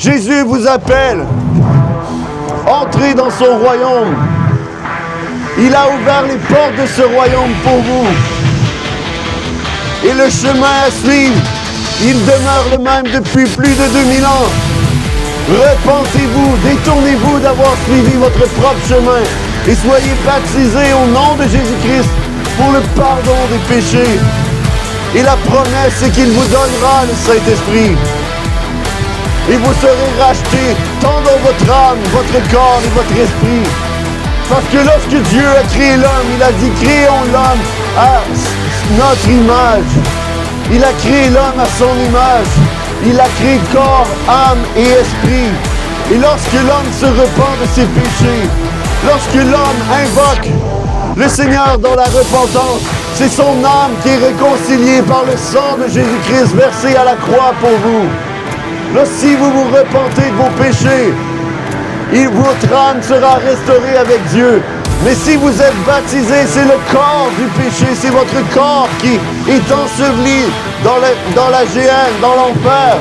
Jésus vous appelle. Entrez dans son royaume. Il a ouvert les portes de ce royaume pour vous. Et le chemin à suivre, il demeure le même depuis plus de 2000 ans. Repentez-vous, détournez-vous d'avoir suivi votre propre chemin et soyez baptisés au nom de Jésus-Christ pour le pardon des péchés. Et la promesse, c'est qu'il vous donnera le Saint-Esprit. Et vous serez rachetés tant dans votre âme, votre corps et votre esprit. Parce que lorsque Dieu a créé l'homme, il a dit « Créons l'homme à notre image ». Il a créé l'homme à son image. Il a créé corps, âme et esprit. Et lorsque l'homme se repent de ses péchés, lorsque l'homme invoque le Seigneur dans la repentance, c'est son âme qui est réconciliée par le sang de Jésus-Christ versé à la croix pour vous. Si vous vous repentez de vos péchés, votre âme sera restaurée avec Dieu. Mais si vous êtes baptisé, c'est le corps du péché, c'est votre corps qui est enseveli dans la géhenne, dans l'enfer.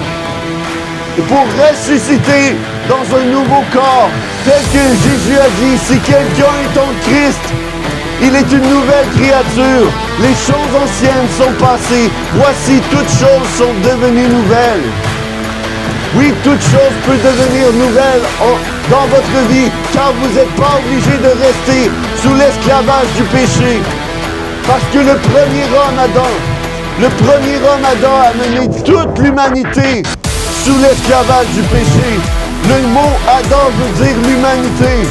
Et pour ressusciter dans un nouveau corps, tel que Jésus a dit, si quelqu'un est en Christ, il est une nouvelle créature. Les choses anciennes sont passées. Voici, toutes choses sont devenues nouvelles. Oui, toute chose peut devenir nouvelle dans votre vie, car vous n'êtes pas obligé de rester sous l'esclavage du péché. Parce que le premier homme, Adam, a mené toute l'humanité sous l'esclavage du péché. Le mot Adam veut dire l'humanité.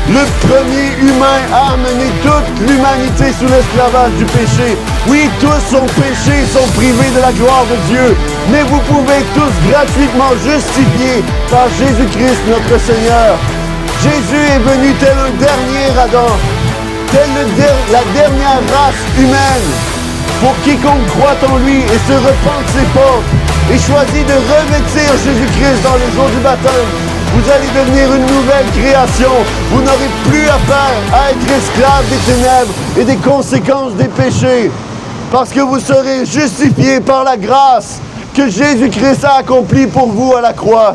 Le premier humain a amené toute l'humanité sous l'esclavage du péché. Oui, tous sont péchés, sont privés de la gloire de Dieu. Mais vous pouvez tous gratuitement justifier par Jésus-Christ notre Seigneur. Jésus est venu tel un dernier Adam, tel la dernière race humaine. Pour quiconque croit en lui et se repent de ses fautes et choisit de revêtir Jésus-Christ dans les eaux du baptême, vous allez devenir une nouvelle création. Vous n'aurez plus affaire à être esclave des ténèbres et des conséquences des péchés. Parce que vous serez justifiés par la grâce que Jésus-Christ a accomplie pour vous à la croix.